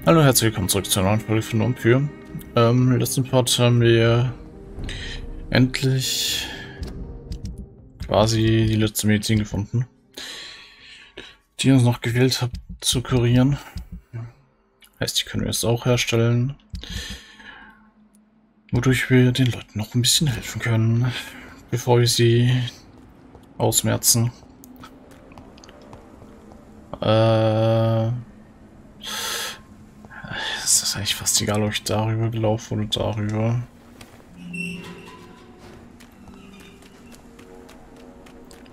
Hallo, herzlich willkommen zurück zu einer neuen Folge von Vampyr. Im letzten Part haben wir endlich quasi die letzte Medizin gefunden, die uns noch gewählt hat zu kurieren. Heißt, die können wir jetzt auch herstellen, wodurch wir den Leuten noch ein bisschen helfen können, bevor wir sie ausmerzen. Es ist eigentlich fast egal, ob ich darüber gelaufen oder darüber.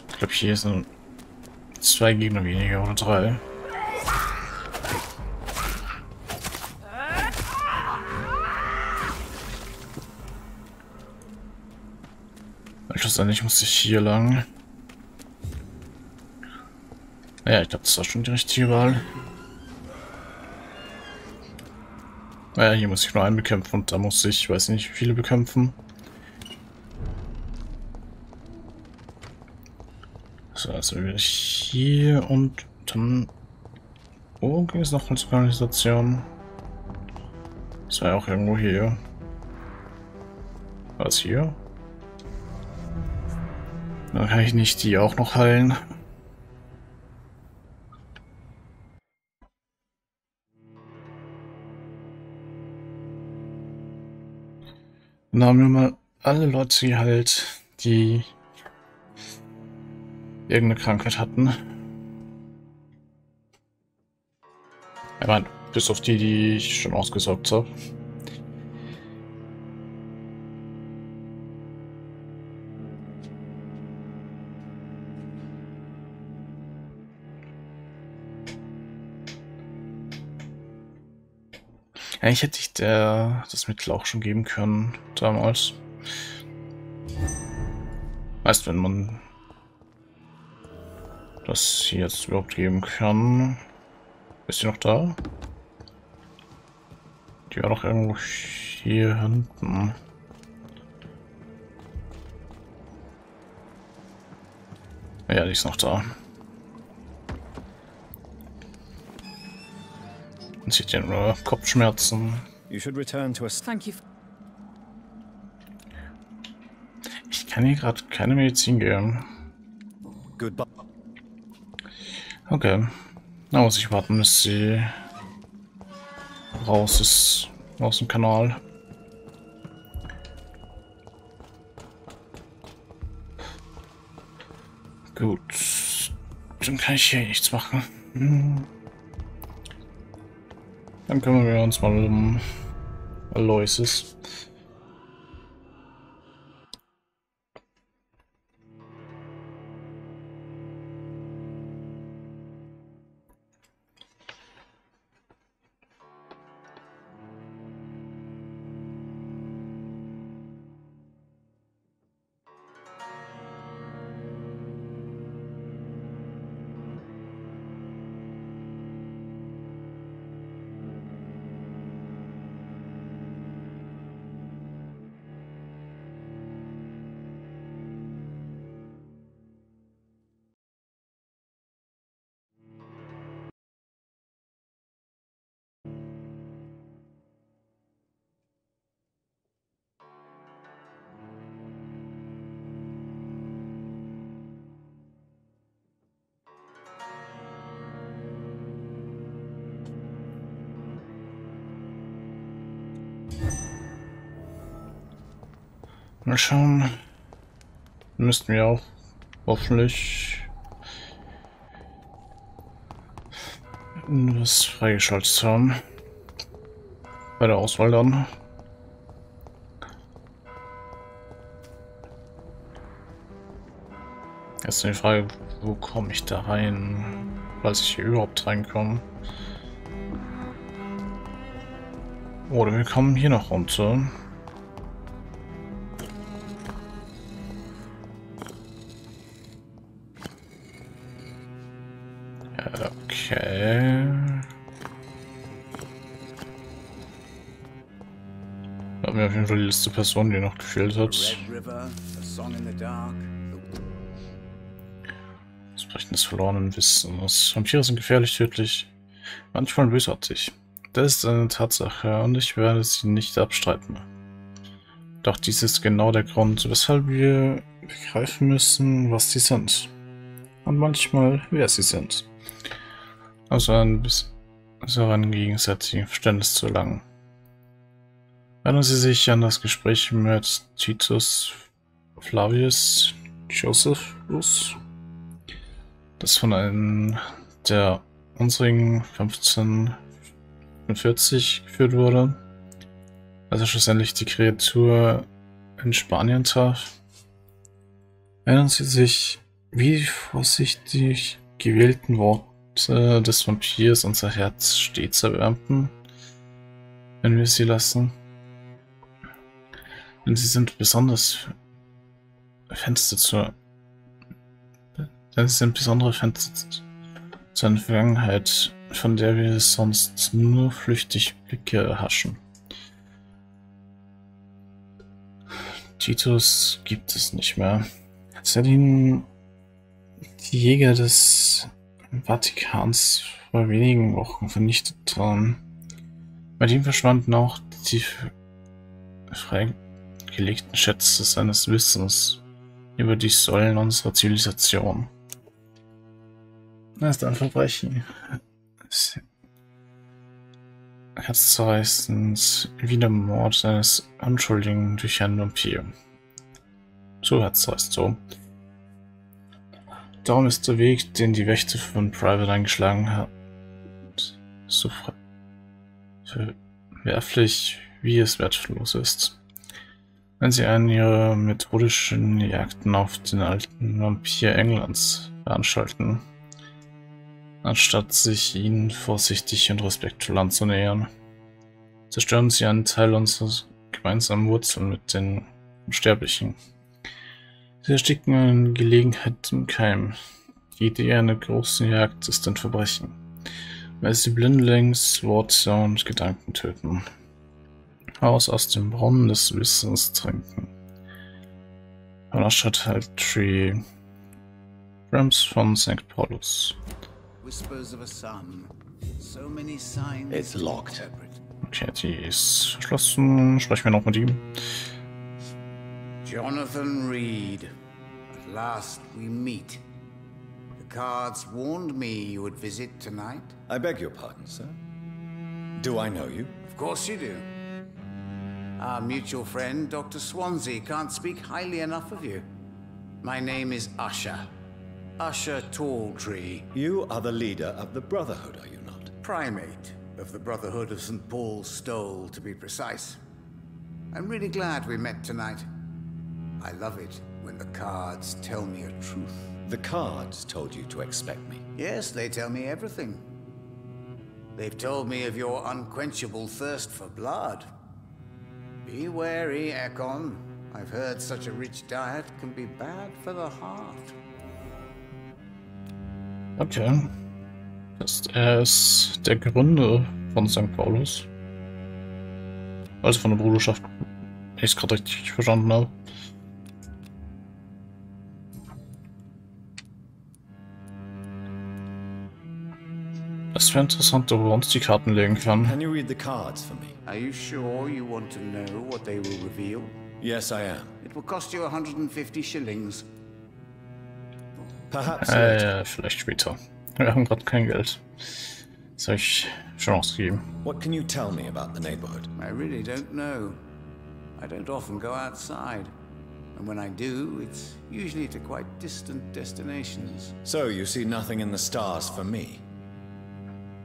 Ich glaube, hier sind 2 Gegner weniger oder 3. Schlussendlich muss ich hier lang. Naja, ich glaube, das war schon die richtige Wahl. Naja, hier muss ich nur einen bekämpfen und da muss ich weiß nicht, wie viele bekämpfen. So, also wieder hier und dann... Oh, ging es noch als Organisation? Das war ja auch irgendwo hier. Was hier? Dann kann ich nicht die auch noch heilen. Dann haben wir mal alle Leute geheilt, die irgendeine Krankheit hatten. Ich meine, bis auf die, die ich schon ausgesaugt habe. Eigentlich hätte ich das Mittel auch schon geben können damals. Heißt, wenn man das jetzt überhaupt geben kann. Ist sie noch da? Die war doch irgendwo hier hinten. Ja, die ist noch da. Man sieht ja nur Kopfschmerzen. Ich kann hier gerade keine Medizin geben. Okay. Da muss ich warten, bis sie raus ist aus dem Kanal. Gut. Dann kann ich hier nichts machen. Dann kümmern wir uns mal um Aloysius. Mal schauen. Müssten wir auch hoffentlich was freigeschaltet haben. Bei der Auswahl dann. Jetzt die Frage, wo komme ich da rein? Weiß ich hier überhaupt reinkomme? Oder wir kommen hier noch runter. Okay. Da haben wir auf jeden Fall die letzte Person, die noch gefehlt hat. Das Brechen des verlorenen Wissens. Vampire sind gefährlich, tödlich, manchmal bösartig. Das ist eine Tatsache und ich werde sie nicht abstreiten. Doch dies ist genau der Grund, weshalb wir begreifen müssen, was sie sind. Und manchmal, wer sie sind. Also ein gegenseitigen Verständnis zu erlangen. Erinnern Sie sich an das Gespräch mit Titus Flavius Josephus, das von einem der unsrigen 1545 geführt wurde, als er schlussendlich die Kreatur in Spanien traf? Erinnern Sie sich, wie die vorsichtig gewählten Worte des Vampyrs unser Herz stets erwärmten, wenn wir sie lassen? Denn sie sind besondere Fenster zu einer Vergangenheit, von der wir sonst nur flüchtig Blicke erhaschen. Titus gibt es nicht mehr. Seit ihn die Jäger des Vatikans vor wenigen Wochen vernichtet haben. Bei ihm verschwanden auch die freigelegten Schätze seines Wissens über die Säulen unserer Zivilisation. Das ist ein Verbrechen. Herzzerreißend wie der Mord eines Unschuldigen durch einen Vampyr. So herzzerreißend so. Darum ist der Weg, den die Wächter von Private eingeschlagen haben, so verwerflich, wie es wertlos ist. Wenn sie einen ihrer methodischen Jagden auf den alten Vampyr Englands veranstalten, anstatt sich ihnen vorsichtig und respektvoll anzunähern, zerstören sie einen Teil unserer gemeinsamen Wurzeln mit den Unsterblichen. Sie ersticken eine Gelegenheit im Keim. Die Idee einer großen Jagd ist ein Verbrechen, weil sie blindlings Worte und Gedanken töten. Aus dem Brunnen des Wissens trinken. Von der Stadt halt Rii Rams von St. Paulus. It's locked. Okay, die ist verschlossen. Sprechen wir noch mit ihm. Jonathan Reed, at last we meet. The cards warned me you would visit tonight. I beg your pardon, sir. Do I know you? Of course you do. Our mutual friend, Dr. Swansea, can't speak highly enough of you. My name is Usher. Usher Talltree. You are the leader of the Brotherhood, are you not? Primate of the Brotherhood of St. Paul's Stole, to be precise. I'm really glad we met tonight. I love it when the cards tell me a truth. The cards told you to expect me. Yes, they tell me everything. They've told me of your unquenchable thirst for blood. Be wary, Ekon. I've heard such a rich diet can be bad for the heart. Okay. Er ist der Gründer von St. Paulus. Also von der Bruderschaft, wenn ich es gerade richtig verstanden habe. Es wäre interessant, ob er uns die Karten legen kann. Can you read the cards for me? Are you sure you want to know what they will reveal? Yes, I am. It will cost you 150 shillings. Perhaps later. Vielleicht später. Wir haben gerade kein Geld. Das habe ich schon ausgegeben. What can you tell me about the neighborhood? I really don't know. I don't often go outside. And when I do, it's usually to quite distant destinations. So you see nothing in the stars for me?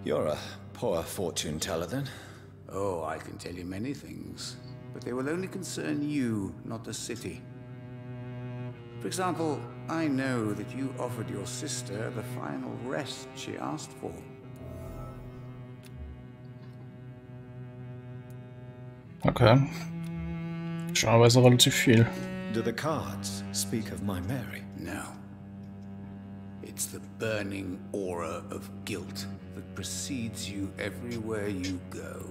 You're a poor fortune teller then. Oh, I can tell you many things, but they will only concern you, not the city. For example, I know that you offered your sister the final rest she asked for. Okay. Scheinweise relativ viel. Do the cards speak of my Mary? No. It's the burning aura of guilt that precedes you everywhere you go.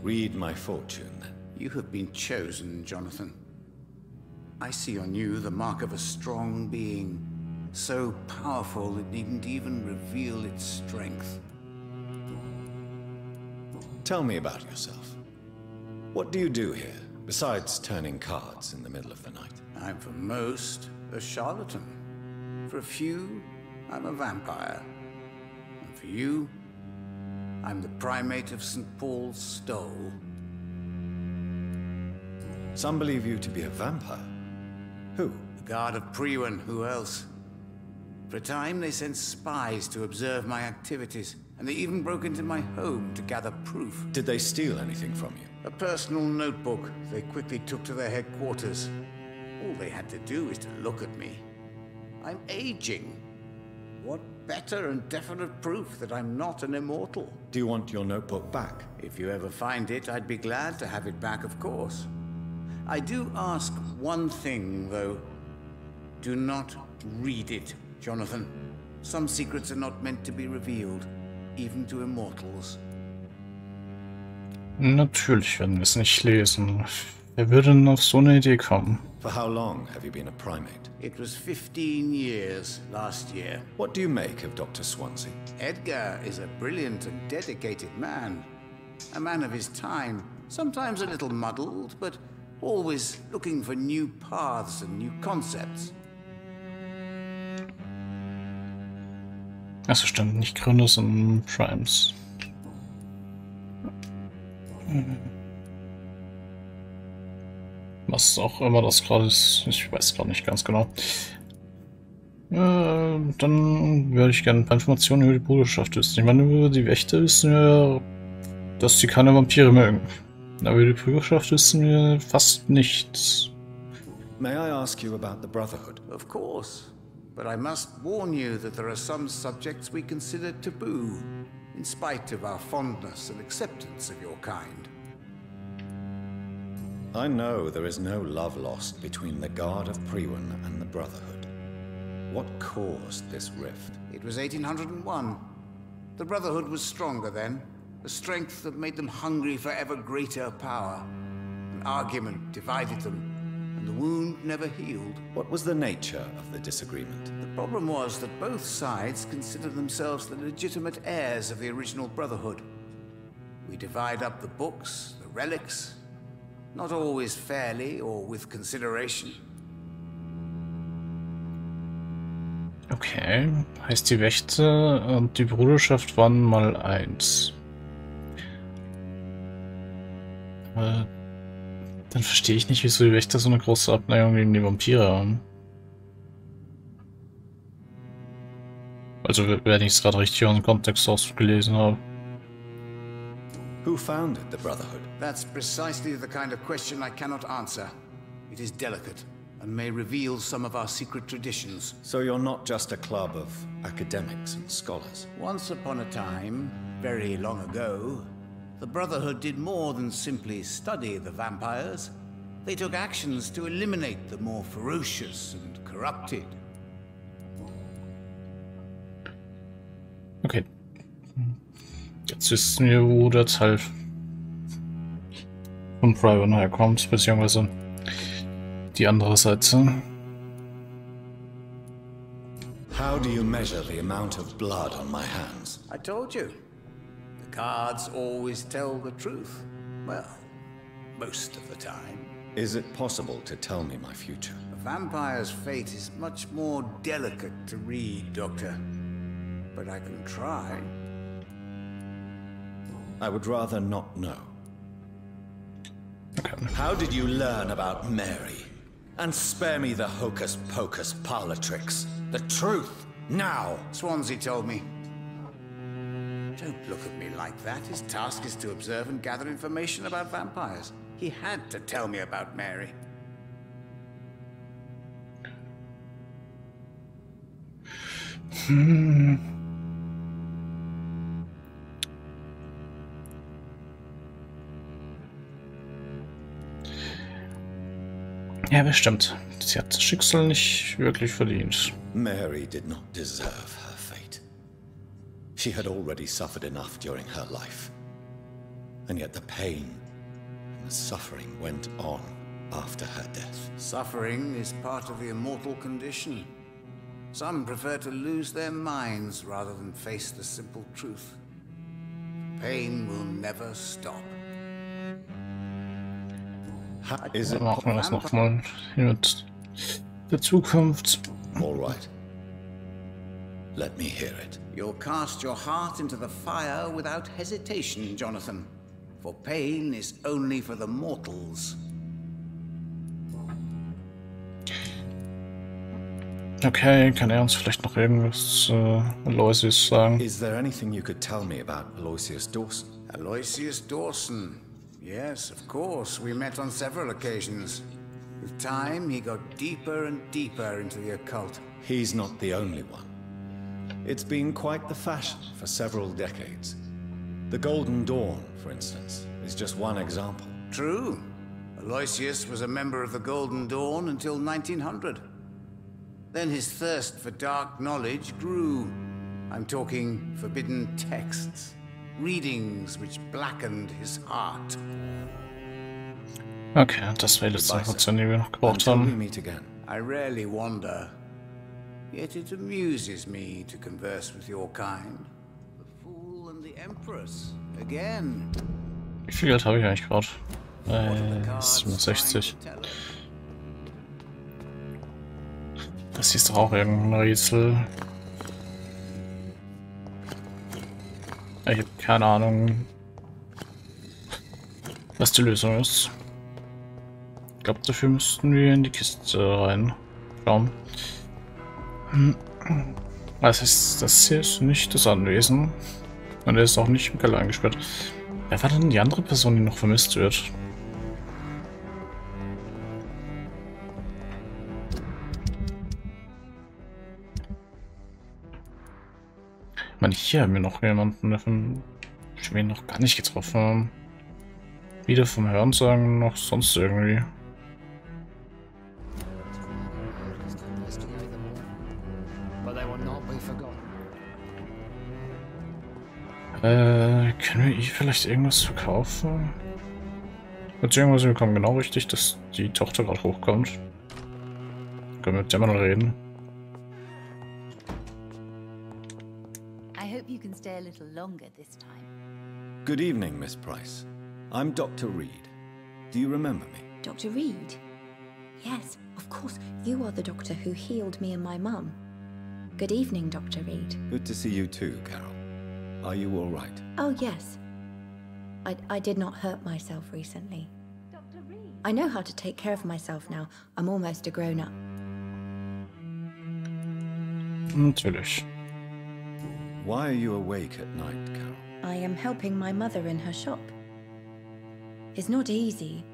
Read my fortune then. You have been chosen, Jonathan. I see on you the mark of a strong being, so powerful it needn't even reveal its strength. Tell me about yourself. What do you do here, besides turning cards in the middle of the night? I'm for most a charlatan. For a few, I'm a vampire. And for you, I'm the primate of St. Paul's Stole. Some believe you to be a vampire. Who? The guard of Priwen, who else? For a time, they sent spies to observe my activities, and they even broke into my home to gather proof. Did they steal anything from you? A personal notebook they quickly took to their headquarters. All they had to do is to look at me. I'm aging. What better and definite proof that I'm not an immortal? Do you want your notebook back? If you ever find it, I'd be glad to have it back, of course. I do ask one thing, though. Do not read it, Jonathan. Some secrets are not meant to be revealed, even to immortals. Natürlich werden wir es nicht lesen. Wer würde denn auf so eine Idee kommen? For how long have you been a primate? It was 15 years last year. What do you make of Dr. Swansea? Edgar is a brilliant and dedicated man. A man of his time, sometimes a little muddled, but always looking for new paths and new concepts. Achso, stimmt, nicht Gründe, sondern Primes. Was auch immer das gerade ist, ich weiß gerade nicht ganz genau. Dann würde ich gerne ein paar Informationen über die Bruderschaft wissen. Ich meine, über die Wächter wissen wir, dass sie keine Vampire mögen. Aber über die Bruderschaft wissen wir fast nichts. May I ask you about the Brotherhood? Of course. But I must warn you that there are some subjects we consider taboo, in spite of our fondness and acceptance of your kind. I know there is no love lost between the Guard of Priwen and the Brotherhood. What caused this rift? It was 1801. The Brotherhood was stronger then, a strength that made them hungry for ever greater power. An argument divided them, and the wound never healed. What was the nature of the disagreement? The problem was that both sides considered themselves the legitimate heirs of the original Brotherhood. We divide up the books, the relics, not always fairly or with consideration. Okay, heißt die Wächter und die Bruderschaft waren mal eins. Dann verstehe ich nicht, wieso die Wächter so eine große Abneigung gegen die Vampire haben. Also, wenn ich es gerade richtig aus dem Kontext ausgelesen habe. Who founded the Brotherhood? That's precisely the kind of question I cannot answer. It is delicate and may reveal some of our secret traditions. So you're not just a club of academics and scholars? Once upon a time, very long ago, the Brotherhood did more than simply study the vampires. They took actions to eliminate the more ferocious and corrupted. Okay. Jetzt wissen wir, wo der Teil von Priwen herkommt, beziehungsweise die andere Seite. How do you measure the amount of blood on my hands? I told you. The cards always tell the truth. Well, most of the time. Is it possible to tell me my future? A vampire's fate is much more delicate to read, Doctor. But I can try. I would rather not know. Okay. How did you learn about Mary? And spare me the hocus-pocus parlor tricks. The truth, now! Swansea told me. Don't look at me like that. His task is to observe and gather information about vampires. He had to tell me about Mary. Ja, bestimmt. Sie hat das Schicksal nicht wirklich verdient. Mary did not deserve her fate. She had already suffered enough during her life. And yet the pain and the suffering went on after her death. Suffering is part of the immortal condition. Some prefer to lose their minds rather than face the simple truth. pain will never stop. Dann machen wir das nochmal hier mit der Zukunft. All right. Let me hear it. You'll cast your heart into the fire without hesitation, Jonathan. For pain is only for the mortals. Okay, kann er uns vielleicht noch irgendwas Aloysius sagen? Is there anything you could tell me about Aloysius Dawson? Aloysius Dawson. Yes, of course. We met on several occasions. With time, he got deeper and deeper into the occult. He's not the only one. It's been quite the fashion for several decades. The Golden Dawn, for instance, is just one example. True. Aloysius was a member of the Golden Dawn until 1900. Then his thirst for dark knowledge grew. I'm talking forbidden texts, readings which blackened his heart. Okay, das war die letzte Information, die wir noch gebraucht haben. I rarely wander, yet it amuses me to converse with your kind. The Fool and the Empress, again. Wie viel Geld habe ich eigentlich gerade? 67. Das hier ist doch auch irgendein Rätsel. Ich habe keine Ahnung, was die Lösung ist. Ich glaube, dafür müssten wir in die Kiste reinschauen. Das heißt, das hier ist nicht das Anwesen. Und er ist auch nicht im Keller eingesperrt. Wer war denn die andere Person, die noch vermisst wird? Ich meine, hier haben wir noch jemanden, den wir noch gar nicht getroffen haben. Weder vom Hörensagen noch sonst irgendwie. Können wir hier vielleicht irgendwas verkaufen? Beziehungsweise wir kommen genau richtig, dass die Tochter gerade hochkommt. Können wir mit der mal reden? I hope you can stay a little longer this time. Good evening, Miss Price. I'm Dr. Reed. Do you remember me? Dr. Reed? Yes, of course. You are the doctor who healed me and my mum. Good evening, Dr. Reed. Good to see you too, Carol. Are you all right? Oh, yes. I did not hurt myself recently. Dr. Reed. I know how to take care of myself now. I'm almost a grown-up. Natürlich. Why are you awake at night, Carol? I am helping my mother in her shop. It's not easy,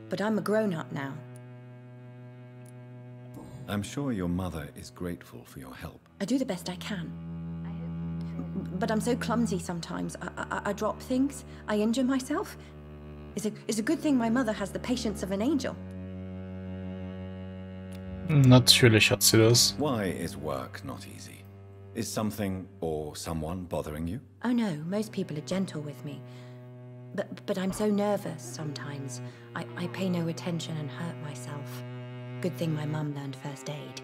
but I'm a grown-up now. I'm sure your mother is grateful for your help. I do the best I can. But I'm so clumsy sometimes. I drop things. I injure myself. It's a good thing my mother has the patience of an angel. Natürlich hat sie das. Why is work not easy? Is something or someone bothering you? Oh no, most people are gentle with me. But I'm so nervous sometimes. I pay no attention and hurt myself. Good thing my mum learned first aid.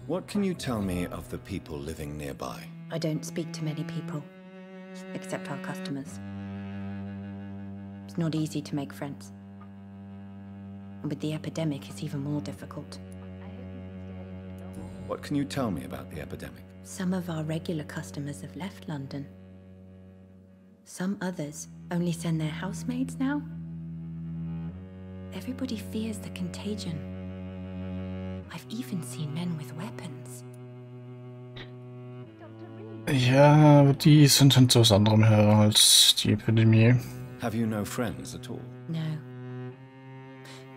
What can you tell me of the people living nearby? I don't speak to many people, except our customers. It's not easy to make friends. And with the epidemic, it's even more difficult. What can you tell me about the epidemic? Some of our regular customers have left London. Some others only send their housemaids now. Everybody fears the contagion. I've even seen men with weapons. Ja, aber die sind hinter was anderem her als die Epidemie. Have you no friends at all? No.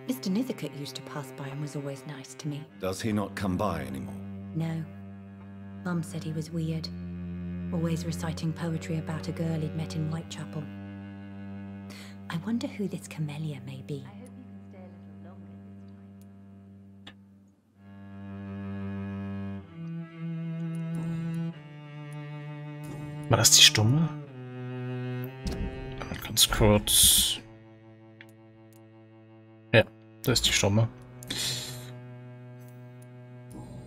Mr. Nithercote used to pass by and was always nice to me. Does he not come by anymore? No. Mum said he was weird. Always reciting poetry about a girl he'd met in Whitechapel. I wonder who this camellia may be. War das die Stumme? Ganz kurz. Ja, das ist die Stumme.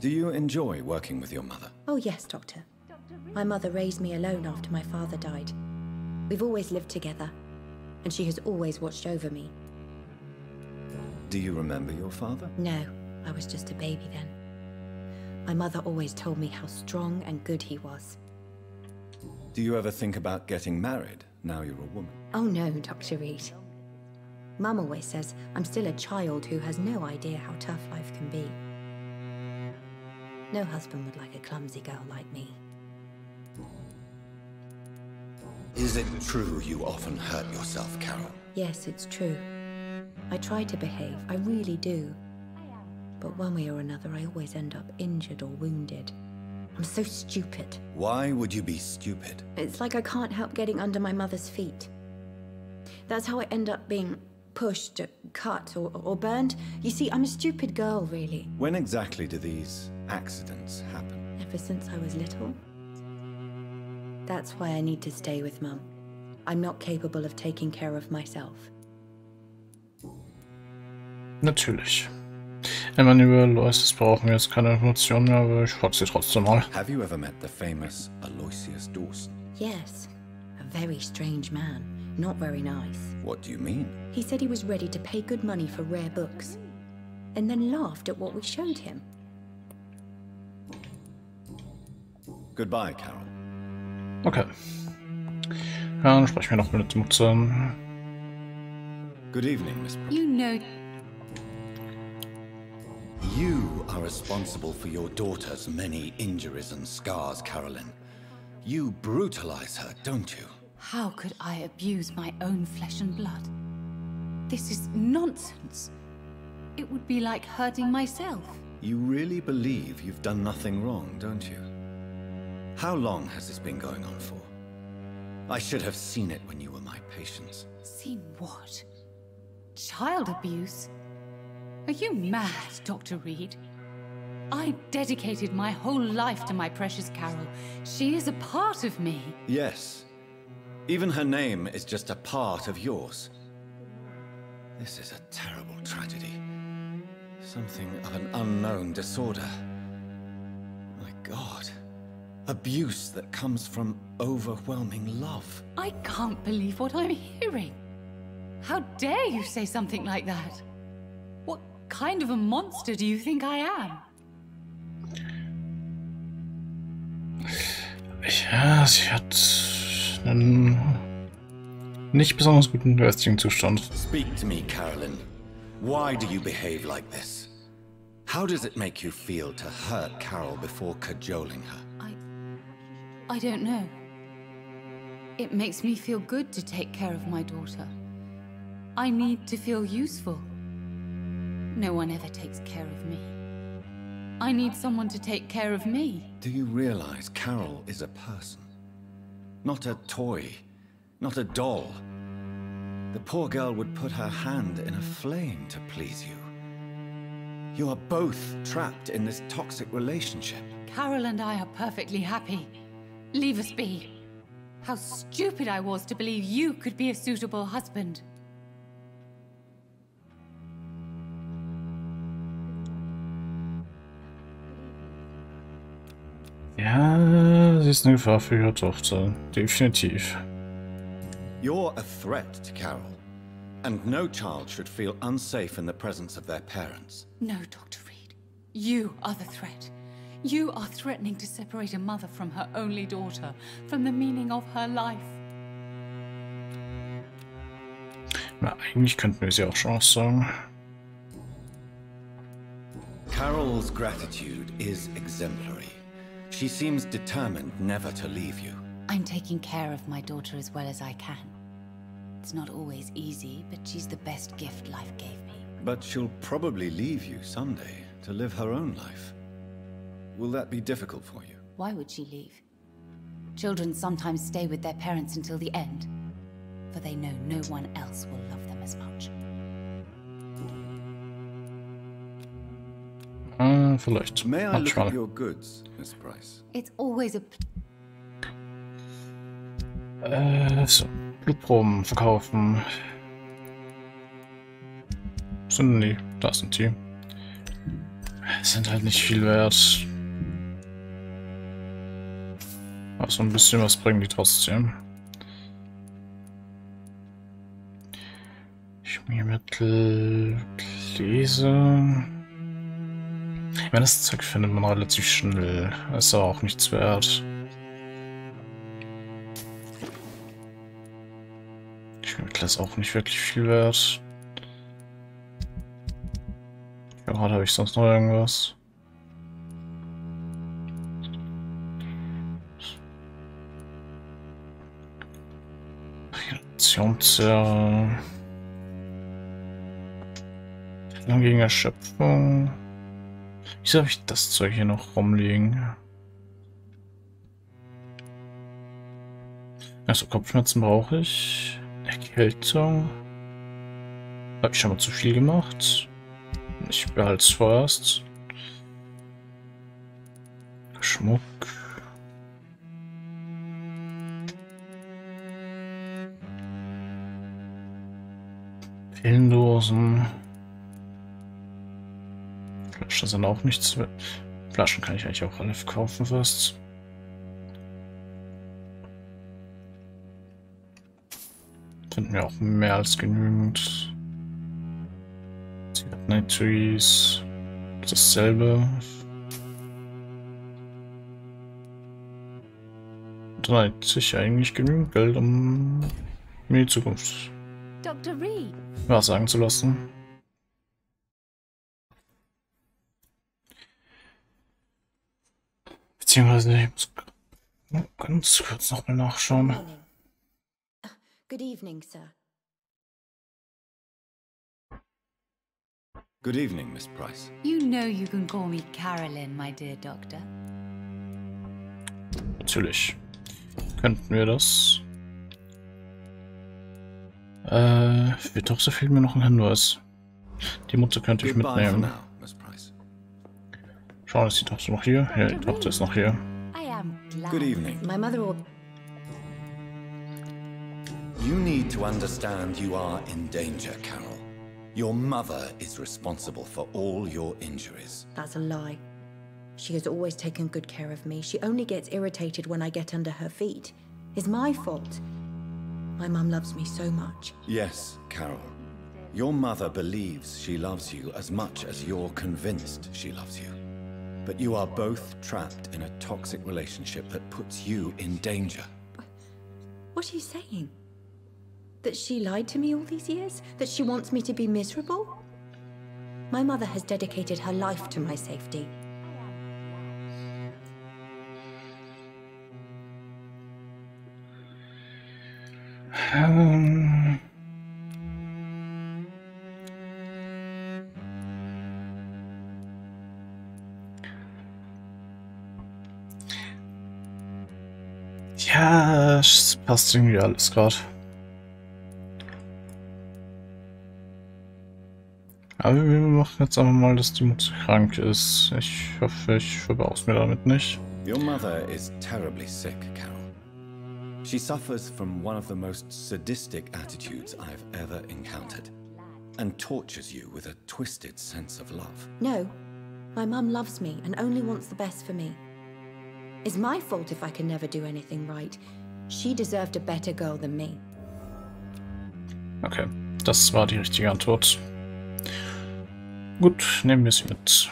Do you enjoy working with your mother? Oh yes, Doctor. My mother raised me alone after my father died. We've always lived together, and she has always watched over me. Do you remember your father? No, I was just a baby then. My mother always told me how strong and good he was. Do you ever think about getting married now you're a woman? Oh no, Dr. Reed. Mum always says I'm still a child who has no idea how tough life can be. No husband would like a clumsy girl like me. Is it true you often hurt yourself, Carol? Yes, it's true. I try to behave, I really do. But one way or another, I always end up injured or wounded. I'm so stupid. Why would you be stupid? It's like I can't help getting under my mother's feet. That's how I end up being pushed, cut, or burned. You see, I'm a stupid girl, really. When exactly do these accidents happen? Ever since I was little. That's why I need to stay with Mum. I'm not capable of taking care of myself. Natürlich. Ich meine, über Aloysius brauchen wir jetzt keine Informationen mehr, aber ich frage sie trotzdem mal. Have you ever met the famous Aloysius Dawson? Yes. A very strange man. Not very nice. What do you mean? He said he was ready to pay good money for rare books, and then laughed at what we showed him. Goodbye, Carol. Okay. Ja, dann sprechen wir noch mit der Mutter. Good evening, Miss. You know... You are responsible for your daughter's many injuries and scars, Carolyn. You brutalize her, don't you? How could I abuse my own flesh and blood? This is nonsense. It would be like hurting myself. You really believe you've done nothing wrong, don't you? How long has this been going on for? I should have seen it when you were my patients. Seen what? Child abuse? Are you mad, Dr. Reed? I dedicated my whole life to my precious Carol. She is a part of me. Yes. Even her name is just a part of yours. This is a terrible tragedy. Something of an unknown disorder. My God. Abuse that comes from overwhelming love. I can't believe what I'm hearing. How dare you say something like that? What kind of a monster do you think I am? Ja, sie hat einen nicht besonders guten geistigen Zustand. Speak to me, Carolyn. Why do you behave like this? How does it make you feel to hurt Carol before cajoling her? I don't know. It makes me feel good to take care of my daughter. I need to feel useful. No one ever takes care of me. I need someone to take care of me. Do you realize Carol is a person? Not a toy, not a doll. The poor girl would put her hand in a flame to please you. You are both trapped in this toxic relationship. Carol and I are perfectly happy. Leave us be. How stupid I was to believe you could be a suitable husband. Ja, sie ist eine Gefahr für ihre Tochter. Definitiv. You're a threat to Carol. And no child should feel unsafe in the presence of their parents. No, Dr. Reed. You are the threat. You are threatening to separate a mother from her only daughter, from the meaning of her life. Na, eigentlich könnten wir sie auch schon aussagen. Carol's gratitude is exemplary. She seems determined never to leave you. I'm taking care of my daughter as well as I can. It's not always easy, but she's the best gift life gave me. But she'll probably leave you someday to live her own life. Will that be difficult for you? Why would she leave? Children sometimes stay with their parents until the end, for they know no one else will love them as much. Vielleicht. May I look Manchmal. at your goods, Miss Price? It's always a... So. Blutproben verkaufen. Sind die? Da sind die. Sind halt nicht viel wert. Also ein bisschen was bringen die trotzdem. Schmiermittel, Gläser. Ich meine, das Zeug findet man relativ schnell. Ist aber auch nichts wert. Schmiermittel ist auch nicht wirklich viel wert. Gerade habe ich sonst noch irgendwas. Reaktionszerre. Gegen Erschöpfung. Wieso habe ich das Zeug hier noch rumliegen? Also Kopfschmerzen brauche ich. Erkältung. Habe ich schon mal zu viel gemacht. Ich behalte es vorerst. Schmuck. Pillendosen. Flaschen sind auch nichts. Flaschen kann ich eigentlich auch alle verkaufen fast. Finden wir auch mehr als genügend. Zigarettenetüis. Dasselbe. Dann hätte ich eigentlich genügend Geld, um mir die Zukunft Dr. Rii. wahrsagen zu lassen. Beziehungsweise ich muss ganz kurz noch mal nachschauen. Good evening, sir. Good evening, Miss Price. You know you can call me Carolyn, my dear doctor. Natürlich. Könnten wir das. Für Tochter fehlt mir noch ein Hinweis. Die Mutter könnte ich Goodbye for mitnehmen. now, Miss Price. Schauen, ist die Tochter noch hier? Ja, die Tochter ist noch hier. I am glad. Good evening. My mother will... You need to understand you are in danger, Carol. Your mother is responsible for all your injuries. That's a lie. She has always taken good care of me. She only gets irritated when I get under her feet. It's my fault. My mum loves me so much. Yes, Carol. Your mother believes she loves you as much as you're convinced she loves you. But you are both trapped in a toxic relationship that puts you in danger. What are you saying? That she lied to me all these years? That she wants me to be miserable? My mother has dedicated her life to my safety. Ja, es passt irgendwie alles gerade. Aber wir machen jetzt einfach mal, dass die Mutter krank ist. Ich hoffe, ich verbaus mir damit nicht. Your mother is terribly sick, Carol. She suffers from one of the most sadistic attitudes I've ever encountered, and tortures you with a twisted sense of love. No, my mum loves me and only wants the best for me. It's my fault if I can never do anything right. She deserved a better girl than me. Okay, das war die richtige Antwort. Gut, nehmen wir sie mit.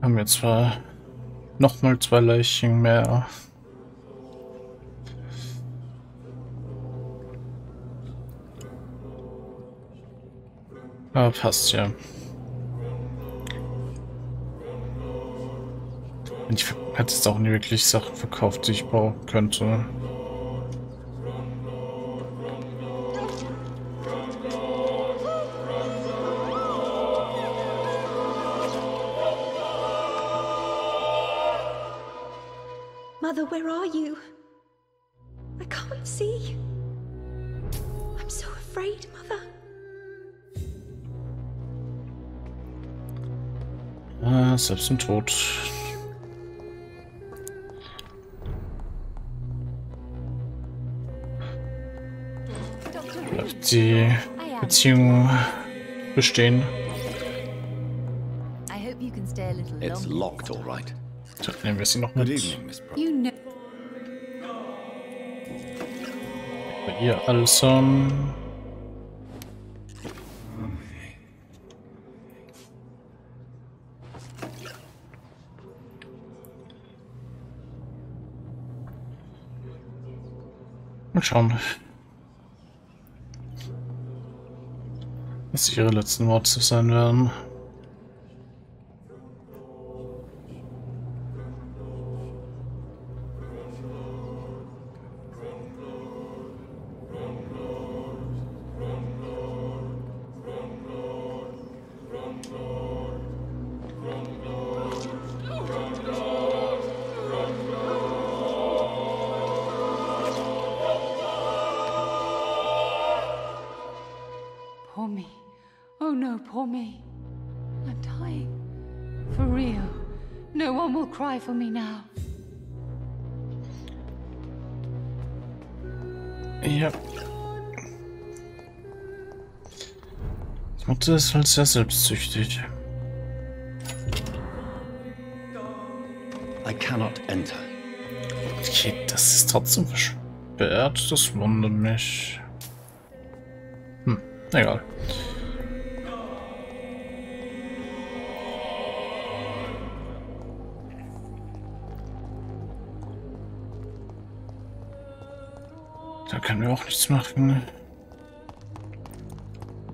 Haben wir zwar nochmal 2 Leichen mehr. Aber passt ja. Ich hätte jetzt auch nie wirklich Sachen verkauft, die ich brauchen könnte. Mother, where are you? I can't see. I'm so afraid, Mother. Selbst im Tod. Bleibt die Beziehung bestehen. I hope you can stay a little It's longer. locked, all right. So, nehmen wir sie noch Good mit. evening, Miss Pro. You know. Bei ihr alles mal schauen, was ihre letzten Worte sein werden. Poor me. Oh no, poor me. I'm dying. For real. No one will cry for me now. Ja. Die Mutter ist halt sehr selbstsüchtig. I cannot enter. Okay, das ist trotzdem versperrt. Das wundert mich. Egal. Da können wir auch nichts machen.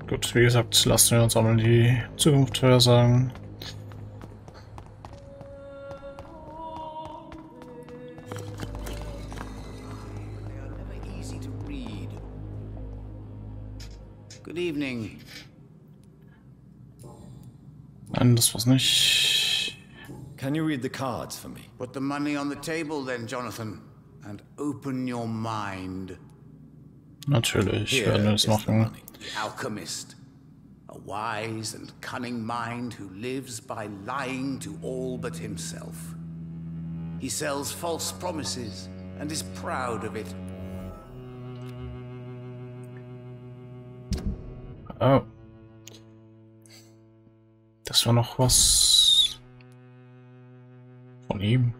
Gut, wie gesagt, lassen wir uns einmal die Zukunft vorhersagen. They are never easy to read. Good evening. Nein, das war's nicht. Can you read the cards for me? Put the money on the table then, Jonathan, and open your mind. Natürlich werden wir das is the machen. money. The alchemist, a wise and cunning mind who lives by lying to all but himself. He sells false promises and is proud of it. Oh. Das war noch was von ihm.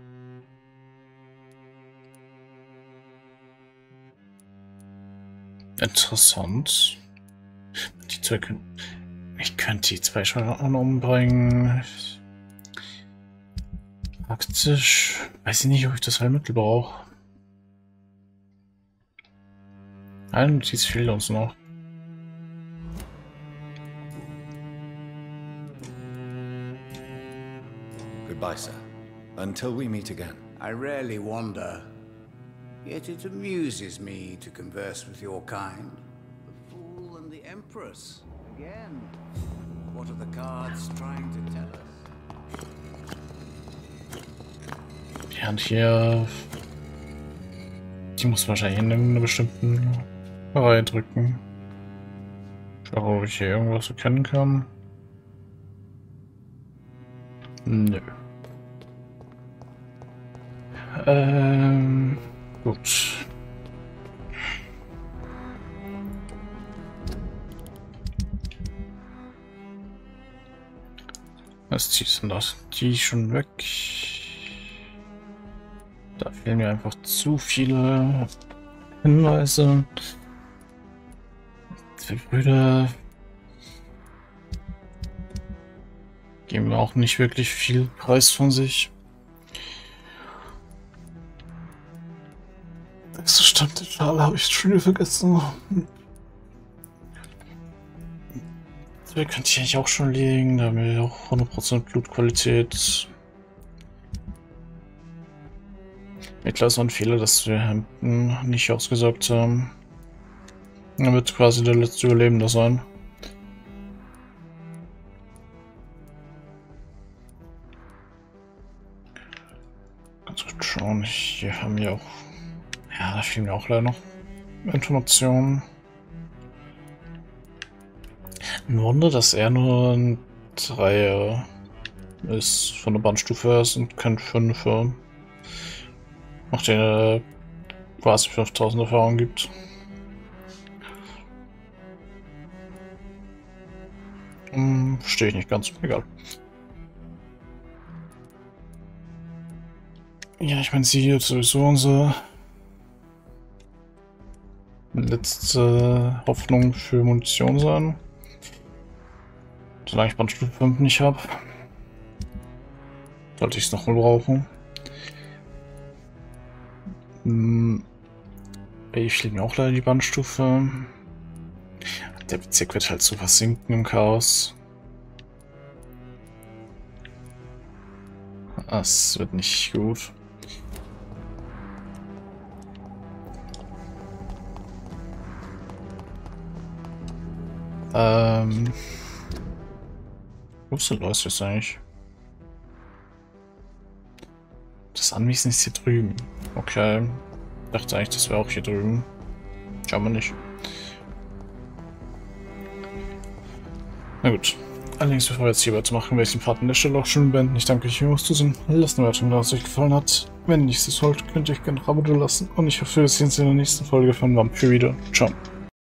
Interessant. Die zwei können. Ich könnte die zwei schon umbringen. Praktisch. Weiß ich nicht, ob ich das Heilmittel brauche. Eine Notiz fehlt uns noch. Goodbye, sir. Until we meet again. I rarely wander, yet it amuses me to converse with your kind. The Fool and the Empress. Again. What are the cards trying to tell us? Die Hand hier. Die muss wahrscheinlich in einer bestimmten Reihe drücken. Schau, ob ich hier irgendwas erkennen kann. Nö. Gut. Was ziehst du denn das? Die schon weg. Da fehlen mir einfach zu viele Hinweise. Die Brüder geben auch nicht wirklich viel Preis von sich. Das Stand der Schale habe ich schon wieder vergessen. Der könnte ich eigentlich auch schon legen, da haben wir auch 100% Blutqualität. Mir klar ist noch ein Fehler, dass wir Hampton nicht ausgesaugt haben. Er wird quasi der letzte Überlebende sein. Ganz gut schauen, hier haben wir auch... Ja, da fehlen mir auch leider noch Informationen. Ein Wunder, dass er nur ein 3er ist von der Bandstufe ist und kein 5er. Nachdem er quasi 5000 Erfahrung gibt. Verstehe ich nicht ganz. Egal. Ja, ich meine, sie wird sowieso unsere letzte Hoffnung für Munition sein. Solange ich Bandstufe 5 nicht habe, sollte ich es noch mal brauchen. Ich schlägt mir auch leider die Bandstufe. Der Bezirk wird halt so versinken im Chaos. Das wird nicht gut. Wo ist der Aloysius eigentlich? Das Anwesen ist hier drüben. Okay. Ich dachte eigentlich, das wäre auch hier drüben. Schauen wir nicht. Na gut. Allerdings, bevor wir jetzt hier weitermachen, werde ich den Part an der Stelle auch schon beenden. Ich danke euch fürs Zusehen. Lasst eine Wertung da, was euch gefallen hat. Wenn nicht so sollte, könnt ihr euch gerne ein Abo da lassen. Und ich hoffe, wir sehen uns in der nächsten Folge von Vampyr wieder. Ciao.